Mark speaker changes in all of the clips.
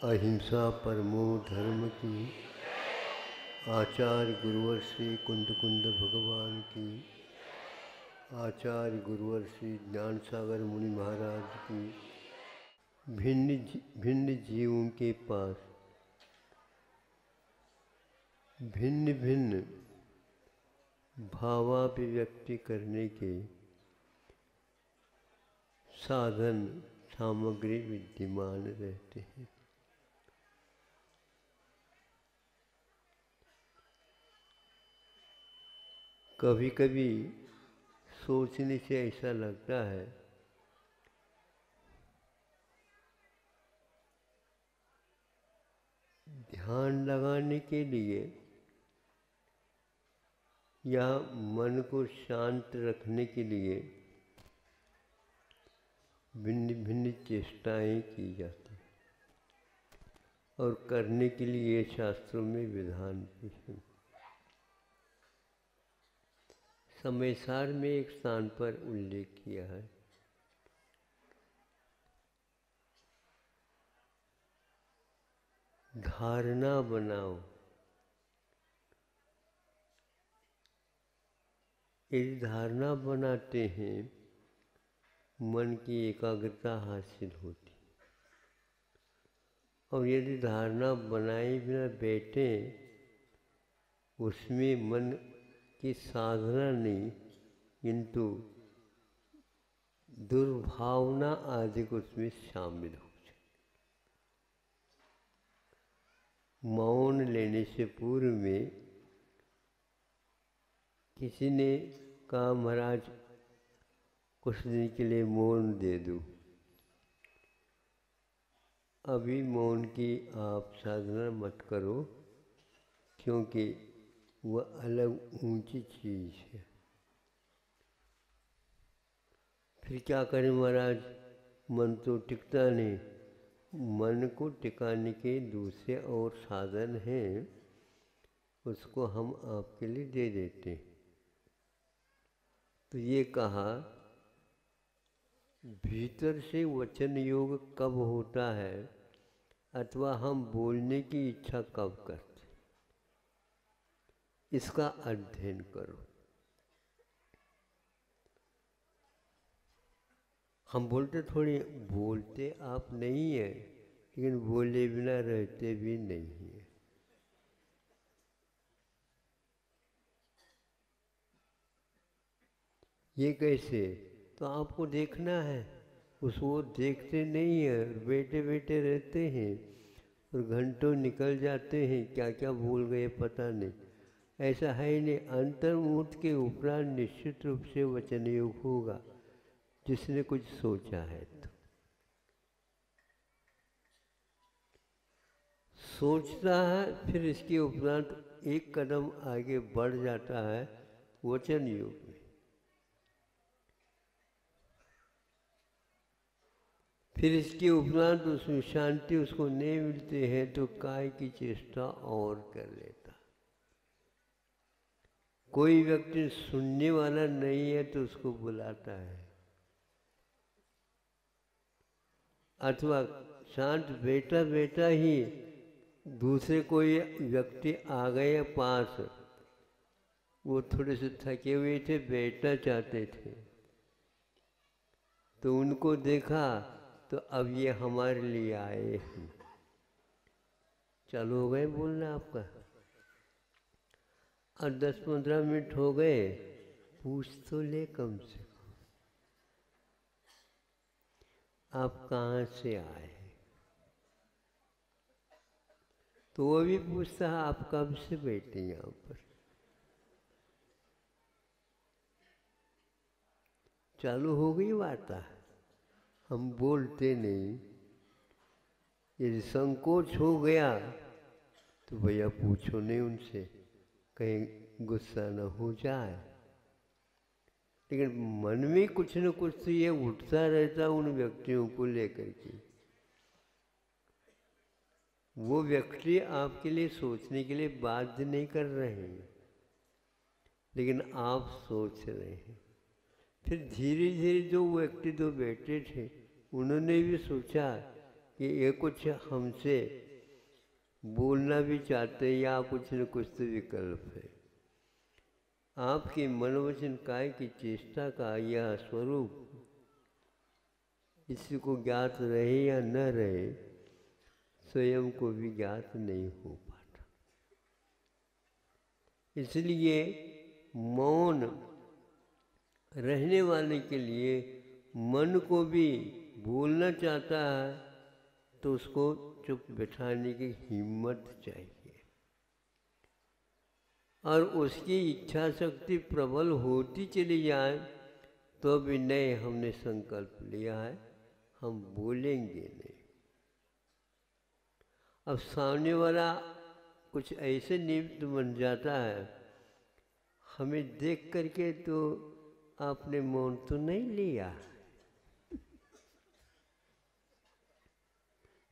Speaker 1: अहिंसा परमो धर्म की। आचार्य गुरुवर श्री कुंद कुंद भगवान की। आचार्य गुरुवर श्री ज्ञान सागर मुनि महाराज की। भिन्न जीवों के पास भिन्न भिन्न भावाभिव्यक्ति करने के साधन सामग्री विद्यमान रहते हैं। कभी कभी सोचने से ऐसा लगता है ध्यान लगाने के लिए या मन को शांत रखने के लिए भिन्न भिन्न चेष्टाएं की जाती हैं और करने के लिए शास्त्रों में विधान भी हैं। समयसार में एक स्थान पर उल्लेख किया है, धारणा बनाओ। यदि धारणा बनाते हैं मन की एकाग्रता हासिल होती, और यदि धारणा बनाए बिना बैठे उसमें मन की साधना नहीं किंतु दुर्भावना आदि को उसमें शामिल हो जाए। मौन लेने से पूर्व में किसी ने कहा महाराज कुछ दिन के लिए मौन दे दो। अभी मौन की आप साधना मत करो क्योंकि वह अलग ऊंची चीज है। फिर क्या करें महाराज, मन तो टिकता नहीं। मन को टिकाने के दूसरे और साधन हैं, उसको हम आपके लिए दे देते हैं। तो ये कहा भीतर से वचन योग कब होता है अथवा हम बोलने की इच्छा कब करते, इसका अध्ययन करो। हम बोलते आप नहीं है, लेकिन बोले बिना रहते भी नहीं है। ये कैसे? तो आपको देखना है, उसको देखते नहीं है, बैठे बैठे रहते हैं और घंटों निकल जाते हैं, क्या क्या भूल गए पता नहीं। ऐसा है नहीं। अंतर्मुहूर्त के उपरांत निश्चित रूप से वचन योग होगा, जिसने कुछ सोचा है तो। सोचता है फिर इसके उपरांत एक कदम आगे बढ़ जाता है वचन योग में। फिर इसके उपरांत उसमें शांति उसको नहीं मिलती है तो काय की चेष्टा और कर लेता। कोई व्यक्ति सुनने वाला नहीं है तो उसको बुलाता है, अथवा शांत बैठा बैठा ही दूसरे कोई व्यक्ति आ गए पास, वो थोड़े से थके हुए थे, बैठना चाहते थे, तो उनको देखा तो अब ये हमारे लिए आए हैं। चालू हो गए बोलना आपका, और 10-15 मिनट हो गए, पूछ तो ले कम से कम आप कहाँ से आए। तो वो भी पूछता है आप कब से बैठे यहाँ पर। चालू हो गई वार्ता। हम बोलते नहीं। यदि संकोच हो गया तो भैया पूछो नहीं उनसे, कहीं गुस्सा न हो जाए। लेकिन मन में कुछ न कुछ तो ये उठता रहता उन व्यक्तियों को लेकर के। वो व्यक्ति आपके लिए सोचने के लिए बाध्य नहीं कर रहे हैं, लेकिन आप सोच रहे हैं। फिर धीरे धीरे जो व्यक्ति दो बैठे थे उन्होंने भी सोचा कि ये कुछ हमसे बोलना भी चाहते हैं या कुछ न कुछ तो विकल्प है। आपके मन वचन काय की चेष्टा का यह स्वरूप किसी को ज्ञात रहे या न रहे, स्वयं को भी ज्ञात नहीं हो पाता। इसलिए मौन रहने वाले के लिए मन को भी बोलना चाहता है तो उसको चुप बिठाने की हिम्मत चाहिए, और उसकी इच्छा शक्ति प्रबल होती चली जाए तो भी नहीं, हमने संकल्प लिया है, हम बोलेंगे नहीं। अब सामने वाला कुछ ऐसे निमित्त बन जाता है, हमें देख करके तो आपने मौन तो नहीं लिया,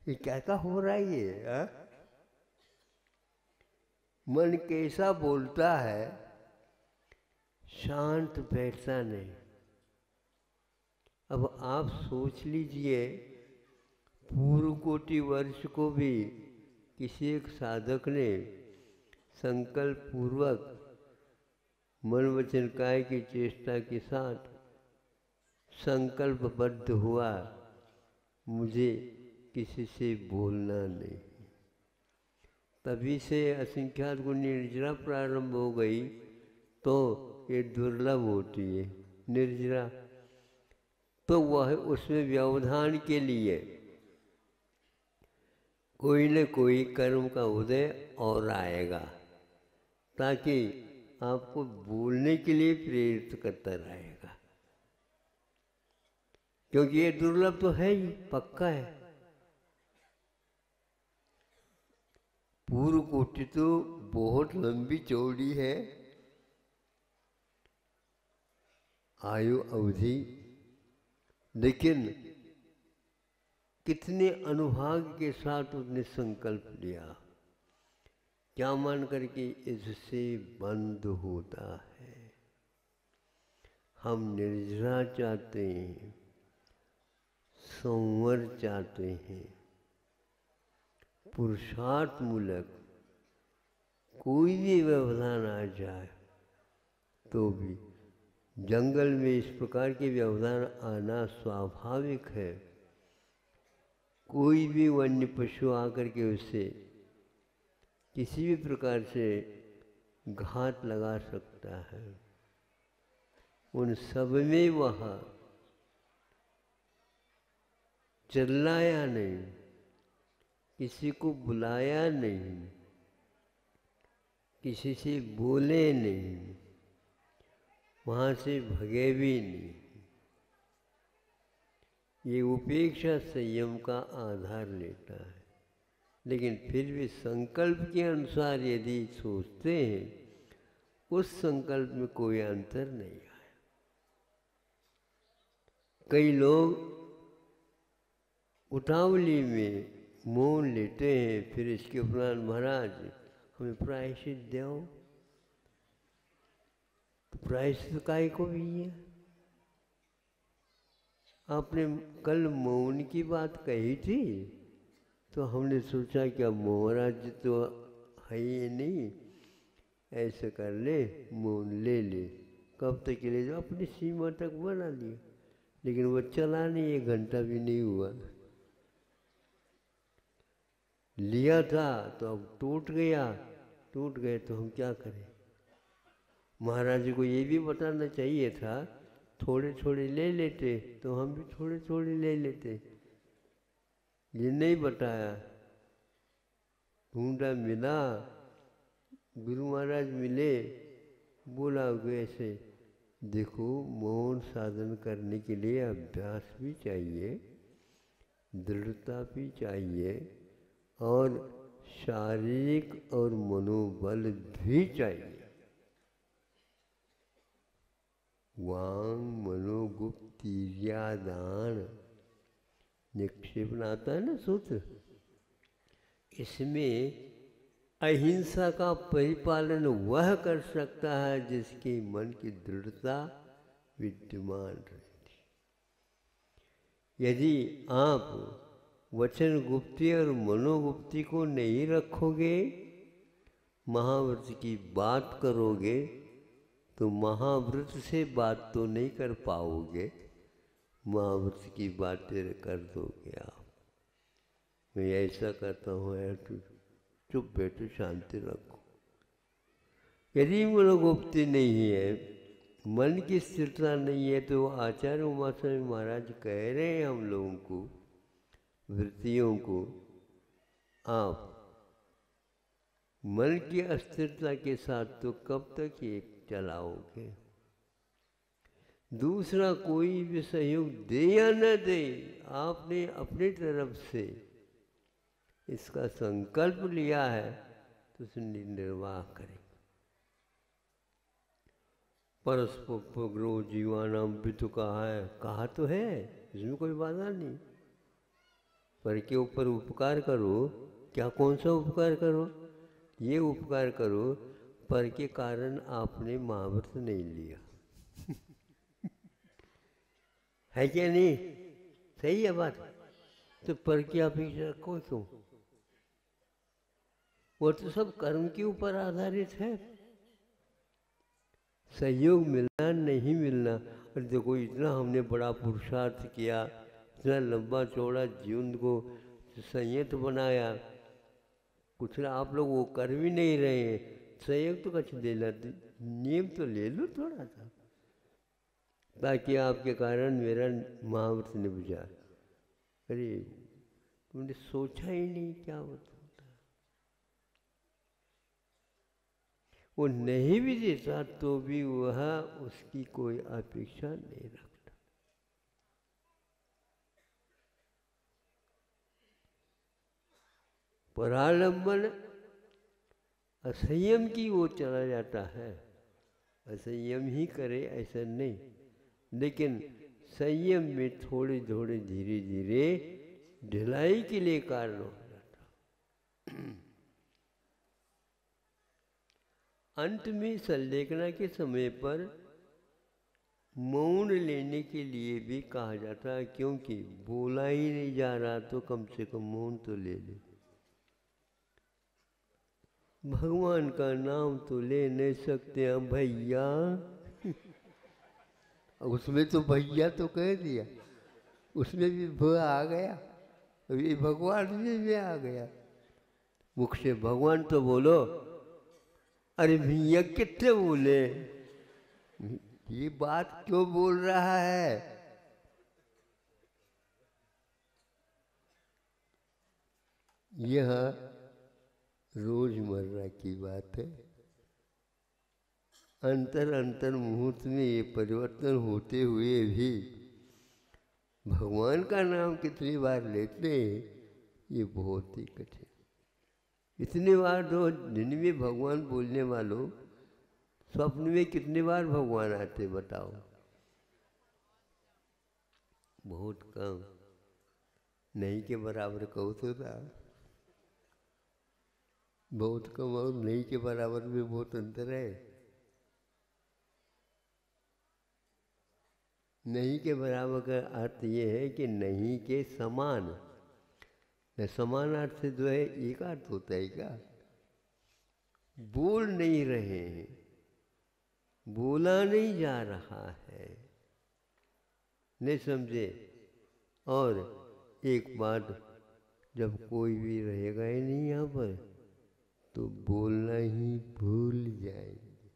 Speaker 1: ये क्या हो रहा है ये, हा? मन कैसा बोलता है, शांत बैठता नहीं। अब आप सोच लीजिए, पूर्व कोटि वर्ष को भी किसी एक साधक ने संकल्प पूर्वक मन वचन काय की चेष्टा के साथ संकल्पबद्ध हुआ, मुझे किसी से बोलना नहीं। तभी से असंख्यात गुण निर्जरा प्रारंभ हो गई, तो ये दुर्लभ होती है निर्जरा। तो वह उसमें व्यवधान के लिए कोई न कोई कर्म का उदय और आएगा, ताकि आपको बोलने के लिए प्रेरित करता रहेगा। क्योंकि ये दुर्लभ तो है ही, पक्का है। पूर्व कोटि तो बहुत लंबी चौड़ी है आयु अवधि, लेकिन कितने अनुभाग के साथ उसने संकल्प लिया, क्या मान करके इससे बंद होता है। हम निर्जरा चाहते हैं, संवर चाहते हैं, पुरुषार्थ मूलक कोई भी व्यवधान आ जाए तो भी, जंगल में इस प्रकार के व्यवधान आना स्वाभाविक है। कोई भी वन्य पशु आकर के उससे किसी भी प्रकार से घात लगा सकता है। उन सब में वह चिल्लाया नहीं, किसी को बुलाया नहीं, किसी से बोले नहीं, वहाँ से भगे भी नहीं। ये उपेक्षा संयम का आधार लेता है। लेकिन फिर भी संकल्प के अनुसार यदि सोचते हैं, उस संकल्प में कोई अंतर नहीं आया। कई लोग उतावली में मौन लेते हैं, फिर इसके उपरांत महाराज हमें प्रायश्चित दो, तो प्रायश्चित काय को भी है। आपने कल मौन की बात कही थी, तो हमने सोचा कि अब महाराज तो है ही नहीं, ऐसे कर ले, मौन ले ले। कब तक ले जाओ, अपनी सीमा तक बना लिया, लेकिन वो चला नहीं, 1 घंटा भी नहीं हुआ। लिया था तो अब टूट गया, टूट गए तो हम क्या करें। महाराज जी को ये भी बताना चाहिए था, थोड़े थोड़े ले लेते तो हम भी थोड़े थोड़े ले लेते। ये नहीं बताया। ढूंढा मिला, गुरु महाराज मिले, बोला वैसे देखो, मौन साधन करने के लिए अभ्यास भी चाहिए, दृढ़ता भी चाहिए, और शारीरिक और मनोबल भी चाहिए। वांग मनोगुप्तिर्यादान निक्षेपण आता है ना सूत्र, इसमें अहिंसा का परिपालन वह कर सकता है जिसके मन की दृढ़ता विद्यमान रहती। यदि आप वचन गुप्ती और मनोगुप्ती को नहीं रखोगे, महाव्रत की बात करोगे तो महाव्रत से बात तो नहीं कर पाओगे, महाव्रत की बातें कर दोगे आप। मैं ऐसा करता हूँ यार, चुप बैठो, शांति रखो। यदि मनोगुप्ती नहीं है, मन की स्थिरता नहीं है, तो आचार्य उमास्वामी महाराज कह रहे हैं हम लोगों को, वृत्तियों को, आप मन की अस्थिरता के साथ तो कब तक ये चलाओगे। दूसरा कोई भी सहयोग दे या न दे, आपने अपनी तरफ से इसका संकल्प लिया है तो उसे निर्वाह करें। परस्पर जीवानाम भी तो कहा तो है, इसमें कोई बाधा नहीं। पर के ऊपर उपकार करो, क्या कौन सा उपकार करो? ये उपकार करो पर के कारण आपने महाव्रत नहीं लिया। है क्या नहीं? सही है बात। तो पर की अपेक्षा रखो क्यों? वो तो सब कर्म के ऊपर आधारित है। सहयोग मिलना नहीं मिलना, और देखो इतना हमने बड़ा पुरुषार्थ किया, इतना लंबा चौड़ा जीवन को संयत बनाया, कुछ आप लोग वो कर भी नहीं रहे हैं। सहयोग तो कुछ देना, नियम तो ले लो थोड़ा सा, ताकि आपके कारण मेरा महाव्रत निभ जाए। अरे तुमने सोचा ही नहीं क्या होता। वो नहीं भी देता तो भी वह उसकी कोई अपेक्षा नहीं रखता। परालंबन असंयम की ओर चला जाता है। असंयम ही करे ऐसा नहीं, लेकिन संयम में थोड़े थोड़े धीरे धीरे ढिलाई के लिए कारण हो जाता। अंत में संलेखना के समय पर मौन लेने के लिए भी कहा जाता है, क्योंकि बोला ही नहीं जा रहा तो कम से कम मौन तो ले ले। भगवान का नाम तो ले नहीं सकते हम भैया। उसमें तो भैया तो कह दिया, उसमें भी भ आ गया, ये भगवान में भी आ गया। मुख से भगवान तो बोलो, अरे भैया कितने बोले, ये बात क्यों बोल रहा है? यह रोजमर्रा की बात है। अंतर मुहूर्त में ये परिवर्तन होते हुए भी भगवान का नाम कितनी बार लेते हैं, ये बहुत ही कठिन। इतनी बार रोज दिन में भगवान बोलने वालों, स्वप्न में कितनी बार भगवान आते बताओ? बहुत कम, नहीं के बराबर कहो तो था। बहुत कम और नहीं के बराबर में बहुत अंतर है। नहीं के बराबर का अर्थ ये है कि नहीं के समान। समान अर्थ से जो है एक अर्थ होता है क्या? बोल नहीं रहे हैं, बोला नहीं जा रहा है, नहीं समझे? और एक बात, जब कोई भी रहेगा ही नहीं यहाँ पर तो बोलना ही भूल जाएंगे,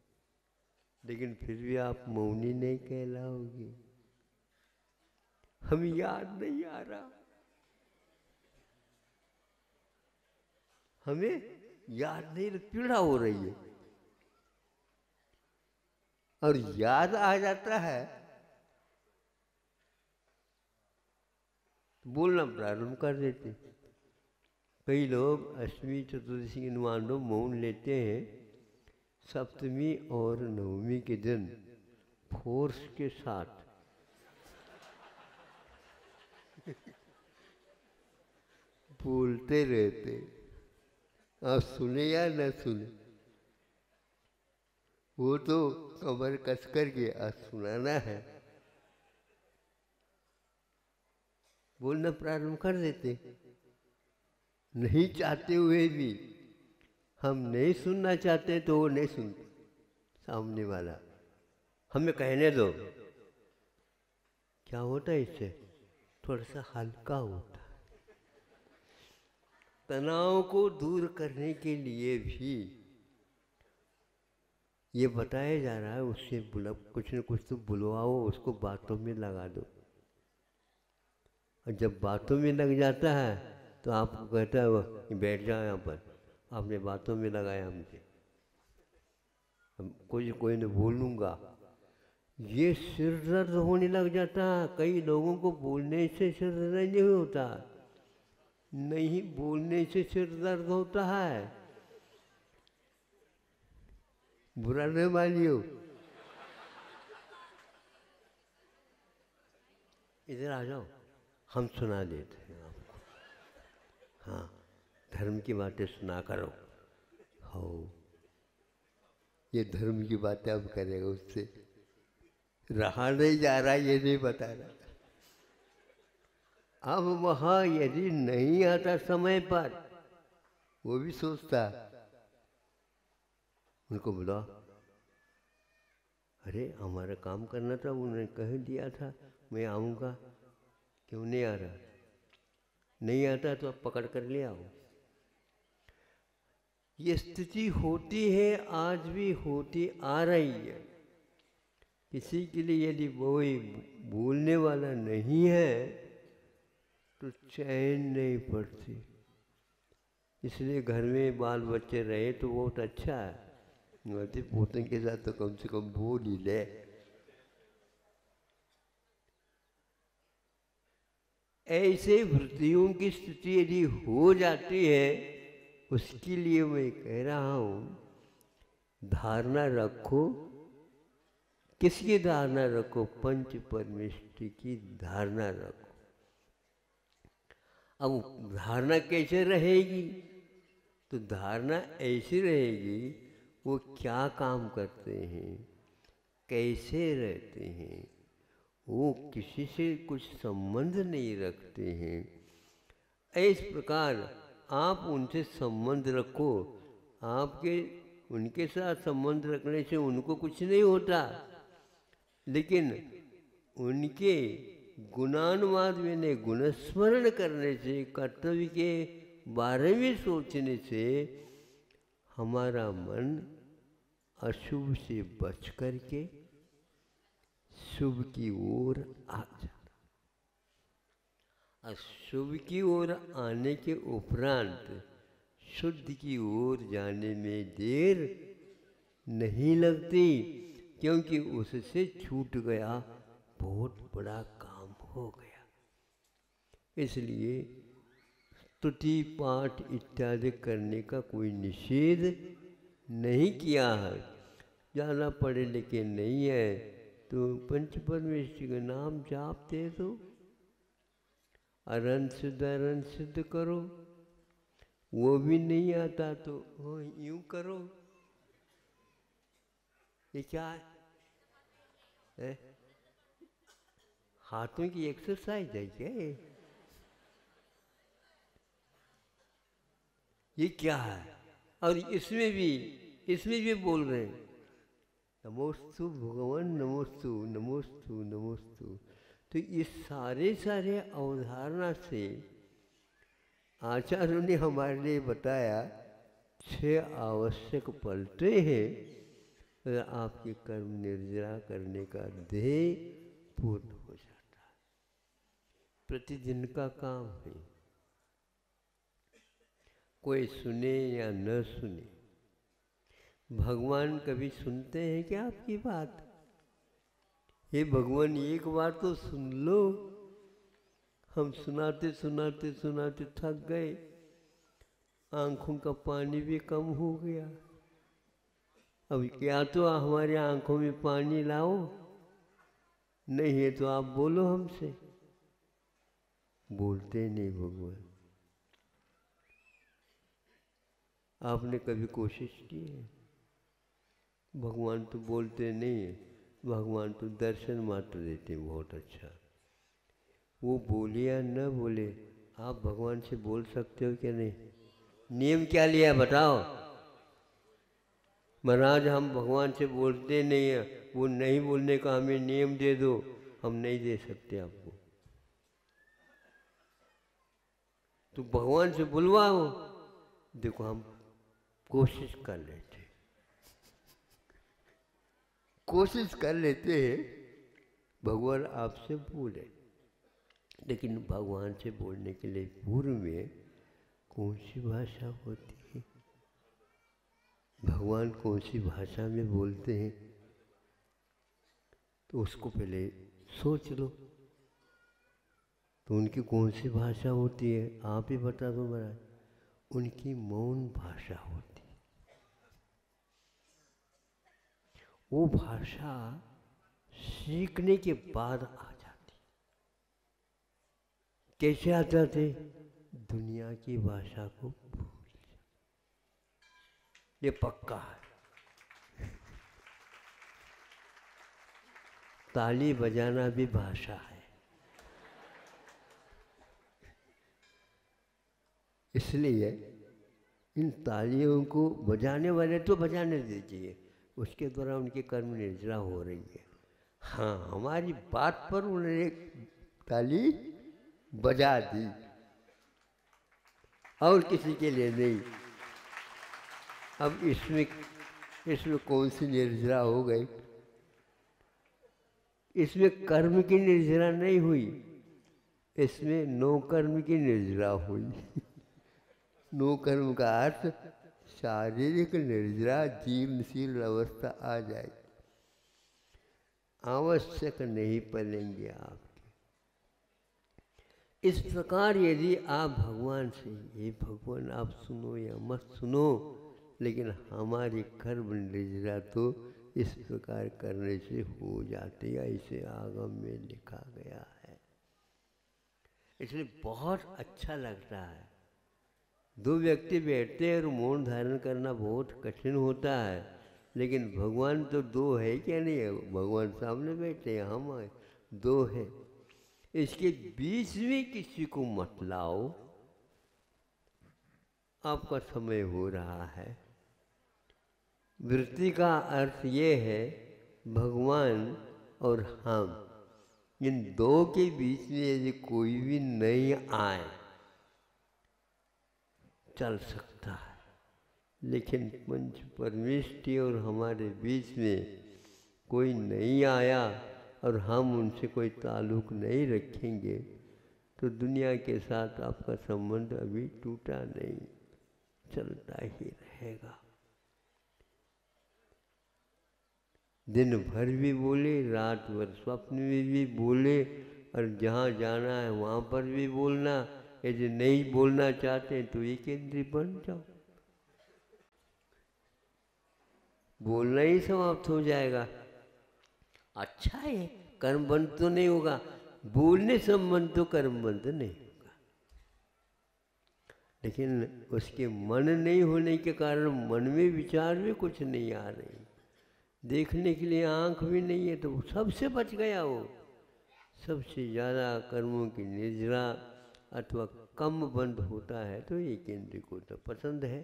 Speaker 1: लेकिन फिर भी आप मौनी नहीं कहलाओगे। हमें याद नहीं आ रहा, हमें याद नहीं, पीड़ा हो रही है, और याद आ जाता है बोलना प्रारंभ कर देते। कई लोग अष्टमी चतुर्दशी के मान लो मौन लेते हैं, सप्तमी और नवमी के दिन फोर्स के साथ बोलते रहते। आप सुने या न सुने, वो तो कमर कस करके आज सुनाना है, बोलना प्रारंभ कर देते। नहीं चाहते हुए भी हम नहीं सुनना चाहते तो वो नहीं सुनते सामने वाला। हमें कहने दो। क्या होता है इससे? थोड़ा सा हल्का होता है। तनाव को दूर करने के लिए भी ये बताया जा रहा है, उससे कुछ न कुछ तो बुलवाओ, उसको बातों में लगा दो। और जब बातों में लग जाता है तो आपको कहता है वो बैठ जाओ यहाँ पर, आपने बातों में लगाया मुझे, कोई नहीं बोलूँगा। ये सिर दर्द होने लग जाता है। कई लोगों को बोलने से सिर दर्द नहीं होता, नहीं बोलने से सिर दर्द होता है। बुरा न मानियो। इधर आ जाओ, हम सुना देते हैं आपको। हाँ, धर्म की बातें सुना करो। हो, ये धर्म की बातें अब करेगा, उससे रहा नहीं जा रहा, ये नहीं बता रहा। अब वहाँ यदि नहीं आता समय पर, वो भी सोचता, उनको बुला, अरे हमारा काम करना था, उन्होंने कह दिया था मैं आऊँगा, क्यों नहीं आ रहा? नहीं आता तो अब पकड़ कर ले आओ। ये स्थिति होती है, आज भी होती आ रही है। किसी के लिए यदि कोई बोलने वाला नहीं है तो चैन नहीं पड़ती। इसलिए घर में बाल बच्चे रहे तो बहुत अच्छा है, नाते पोते के साथ तो कम से कम बोल ही ले। ऐसे वृत्तियों की स्थिति यदि हो जाती है, उसके लिए मैं कह रहा हूँ, धारणा रखो। किसकी धारणा रखो? पंच परमेष्टि की धारणा रखो। अब धारणा कैसे रहेगी? तो धारणा ऐसी रहेगी, वो क्या काम करते हैं, कैसे रहते हैं, वो किसी से कुछ संबंध नहीं रखते हैं। इस प्रकार आप उनसे संबंध रखो। आपके उनके साथ संबंध रखने से उनको कुछ नहीं होता, लेकिन उनके गुणानुवाद में गुणस्मरण करने से, कर्तव्य के बारे में सोचने से हमारा मन अशुभ से बच करके शुभ की ओर आ जाता। अशुभ की ओर आने के उपरांत शुद्ध की ओर जाने में देर नहीं लगती, क्योंकि उससे छूट गया, बहुत बड़ा काम हो गया। इसलिए स्तुति पाठ इत्यादि करने का कोई निषेध नहीं किया है। ज़्यादा पढ़े लिखे नहीं है तो पंच परमेष्टि का नाम जाप दे दो, अरन सिद्ध करो। वो भी नहीं आता तो यूं करो। ये क्या है? हाथों की एक्सरसाइज है क्या ये क्या है? और इसमें भी बोल रहे हैं नमोस्तु भगवान, नमोस्तु नमोस्तु नमोस्तु। तो ये सारे अवधारणा से आचार्यों ने हमारे लिए बताया 6 आवश्यक पलटे हैं, अगर आपके कर्म निर्जरा करने का ध्येय पूर्ण हो जाता है। प्रतिदिन का काम है, कोई सुने या न सुने। भगवान कभी सुनते हैं क्या आपकी बात? हे भगवान, एक बार तो सुन लो। हम सुनाते सुनाते सुनाते थक गए, आंखों का पानी भी कम हो गया। अब क्या तो हमारी आंखों में पानी लाओ, नहीं है तो आप बोलो हमसे। बोलते नहीं भगवान। आपने कभी कोशिश की है? भगवान तो बोलते नहीं है, भगवान तो दर्शन मात्र देते, बहुत अच्छा। वो बोले या न बोले, आप भगवान से बोल सकते हो क्या? नहीं। नियम क्या लिया बताओ। महाराज हम भगवान से बोलते नहीं हैं, वो नहीं बोलने का हमें नियम दे दो। हम नहीं दे सकते आपको, तो भगवान से बुलवाओ। देखो हम कोशिश कर लेते हैं भगवान आपसे बोले, लेकिन भगवान से बोलने के लिए पूर्व में कौन सी भाषा होती है, भगवान कौन सी भाषा में बोलते हैं, तो उसको पहले सोच लो। तो उनकी कौन सी भाषा होती है, आप ही बता दो महाराज। उनकी मौन भाषा होती है। वो भाषा सीखने के बाद आ जाती। कैसे आ जाते? दुनिया की भाषा को भूल, ये पक्का है। ताली बजाना भी भाषा है, इसलिए इन तालियों को बजाने वाले तो बजाने दीजिए, उसके द्वारा उनकी कर्म निर्जरा हो रही है। हाँ, हमारी बात पर उन्होंने ताली बजा दी और किसी के लिए नहीं। अब इसमें कौन सी निर्जरा हो गई? इसमें कर्म की निर्जरा नहीं हुई, इसमें नो कर्म की निर्जरा हुई। नो कर्म का अर्थ शारीरिक निर्जरा, जीर्णशील अवस्था आ जाए, आवश्यक नहीं पड़ेंगे आपके। इस प्रकार यदि आप भगवान से, ये भगवान आप सुनो या मत सुनो, लेकिन हमारी कर्म निर्जरा तो इस प्रकार करने से हो जाती है, इसे आगम में लिखा गया है। इसलिए बहुत अच्छा लगता है। दो व्यक्ति बैठते हैं और मौन धारण करना बहुत कठिन होता है, लेकिन भगवान तो दो है क्या नहीं है? भगवान सामने बैठे हैं, हम दो है। इसके बीच में किसी को मत लाओ, आपका समय हो रहा है। वृत्ति का अर्थ ये है भगवान और हम, इन दो के बीच में यदि कोई भी नहीं आए चल सकता है, लेकिन पंच परमेष्टि और हमारे बीच में कोई नहीं आया और हम उनसे कोई ताल्लुक नहीं रखेंगे तो दुनिया के साथ आपका संबंध अभी टूटा नहीं, चलता ही रहेगा। दिन भर भी बोले, रात भर स्वप्न में भी बोले, और जहाँ जाना है वहाँ पर भी बोलना। यदि नहीं बोलना चाहते तो एक इंद्रिय बन जाओ, बोलना ही समाप्त हो जाएगा। अच्छा है, कर्म बंद तो नहीं होगा, बोलने संबंध तो कर्म बंद नहीं होगा, लेकिन उसके मन नहीं होने के कारण मन में विचार भी कुछ नहीं आ रही, देखने के लिए आंख भी नहीं है, तो सबसे बच गया वो। सबसे ज़्यादा कर्मों की निर्जरा अथवा कम बंद होता है तो एक इंद्रिय को तो पसंद है।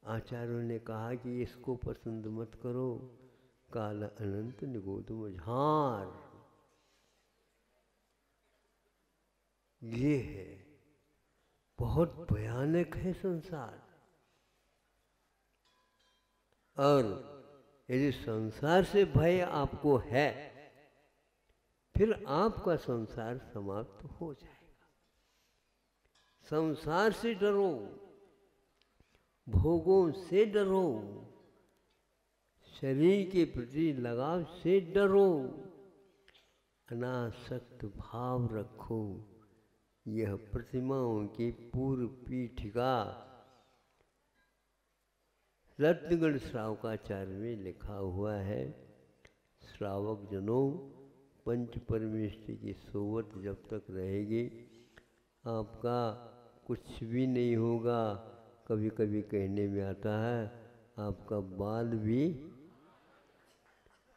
Speaker 1: आचार्यों ने कहा कि इसको पसंद मत करो, काल अनंत निगोद मझार, ये है, बहुत भयानक है संसार। और यदि संसार से भय आपको है, फिर आपका संसार समाप्त हो जाएगा। संसार से डरो, भोगों से डरो, शरीर के प्रति लगाव से डरो, अनासक्त भाव रखो। यह प्रतिमाओं की पूर्व पीठिका रत्नगढ़ श्रावकाचार्य में लिखा हुआ है। श्रावक जनों, पंच परमेष्टि की सोवत जब तक रहेगी आपका कुछ भी नहीं होगा। कभी कभी कहने में आता है आपका बाल भी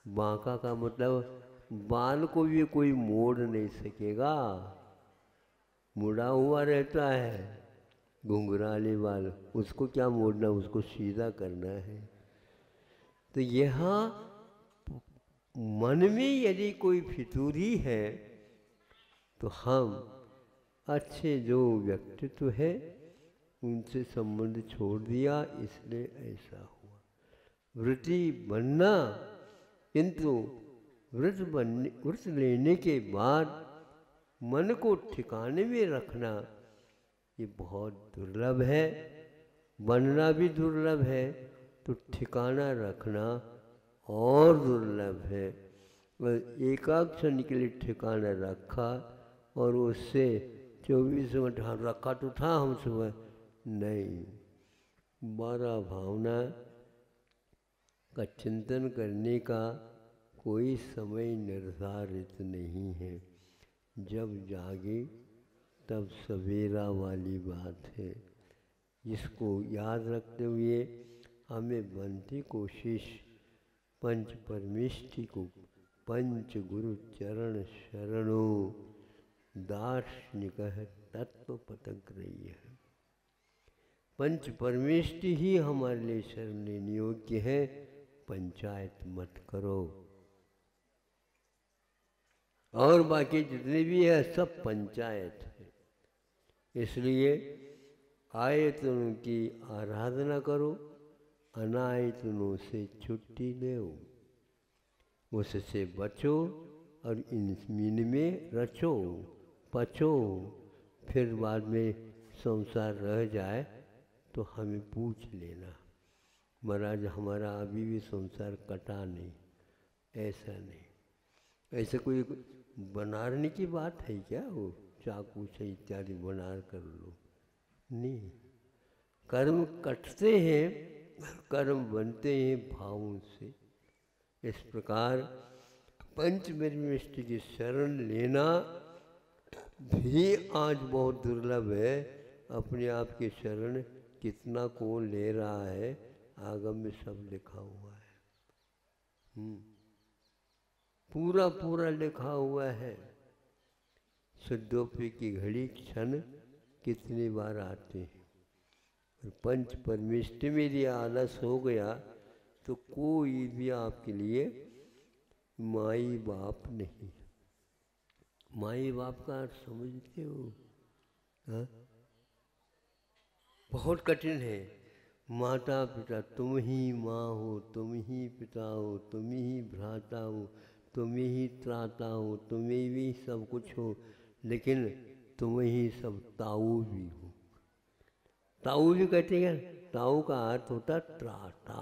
Speaker 1: बांका, का मतलब बाल को भी कोई मोड़ नहीं सकेगा, मुड़ा हुआ रहता है। घुंघराले बाल, उसको क्या मोड़ना, उसको सीधा करना है। तो यहाँ मन में यदि कोई फितूरी है तो हम अच्छे जो व्यक्तित्व है उनसे संबंध छोड़ दिया, इसलिए ऐसा हुआ। व्रती बनना, किंतु व्रत लेने के बाद मन को ठिकाने में रखना ये बहुत दुर्लभ है। बनना भी दुर्लभ है तो ठिकाना रखना और दुर्लभ है। एकाध क्षण के लिए ठिकाना रखा और उससे 24 घंटा रखा तो था हम सुबह, नहीं, 12 भावना का चिंतन करने का कोई समय निर्धारित नहीं है। जब जागे तब सवेरा वाली बात है। इसको याद रखते हुए हमें बनती कोशिश पंच परमेष्टि को पंच गुरु चरण शरणो दार्शनिक तत्व पतक रही है। पंच परमेष्टि ही हमारे लिए शरण लेने योग्य है। पंचायत मत करो, और बाकी जितने भी है सब पंचायत है। इसलिए आयतनों की आराधना करो, अनायतनों से छुट्टी लो, उससे बचो और इनमें रचो पचो। फिर बाद में संसार रह जाए तो हमें पूछ लेना, महाराज हमारा अभी भी संसार कटा नहीं। ऐसा नहीं, ऐसे कोई बनाने की बात है क्या? वो चाकू से इत्यादि बनार कर लो, नहीं। कर्म कटते हैं, कर्म बनते हैं भावों से। इस प्रकार पंचमृष्टि की शरण लेना भी आज बहुत दुर्लभ है। अपने आप की शरण कितना कौन ले रहा है, आगम में सब लिखा हुआ है। पूरा पूरा लिखा हुआ है। शुद्धोपी की घड़ी क्षण कितनी बार आते हैं। और पंच परमेष्टि में यदि आलस हो गया तो कोई भी आपके लिए माई बाप नहीं। माई बाप का अर्थ समझते हो? हाँ, बहुत कठिन है। माता पिता, तुम ही माँ हो, तुम ही पिता हो, तुम ही भ्राता हो, तुम ही त्राता हो, तुम ही सब कुछ हो, लेकिन तुम ही सब ताऊ भी हो। ताऊ भी कहते हैं, ताऊ का अर्थ होता त्राता।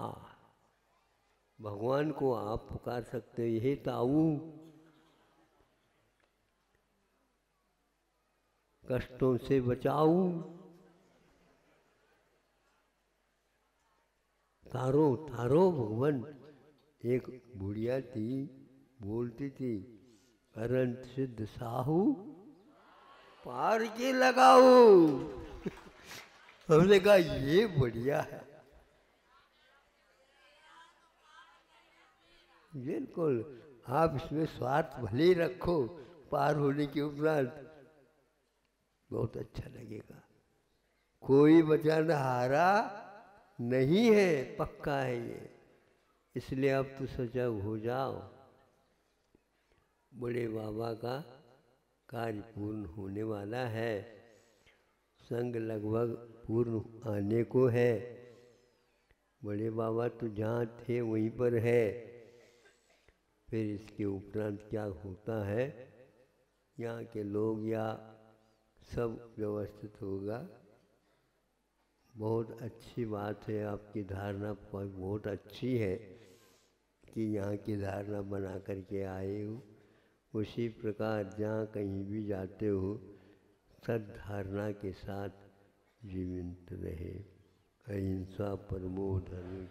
Speaker 1: भगवान को आप पुकार सकते हो, हे ताऊ, कष्टों से बचाओ, तारो तारो भगवान। एक बुढ़िया थी, बोलती थी, अरंत सिद्ध साहू पार के लगाओ। हमने कहा ये बढ़िया है। बिल्कुल, आप इसमें स्वार्थ भले ही रखो, पार होने के उपरांत बहुत अच्छा लगेगा। कोई बचाना हारा नहीं है, पक्का है ये। इसलिए अब तो सजग हो जाओ। बड़े बाबा का कार्य पूर्ण होने वाला है। संग लगभग पूर्ण आने को है। बड़े बाबा तो जहाँ थे वहीं पर है। फिर इसके उपरांत क्या होता है, यहाँ के लोग या सब व्यवस्थित होगा। बहुत अच्छी बात है, आपकी धारणा बहुत अच्छी है कि यहाँ की धारणा बना करके आए हो। उसी प्रकार जहाँ कहीं भी जाते हो सद्धारणा के साथ जीवित रहे। अहिंसा परमो धर्म।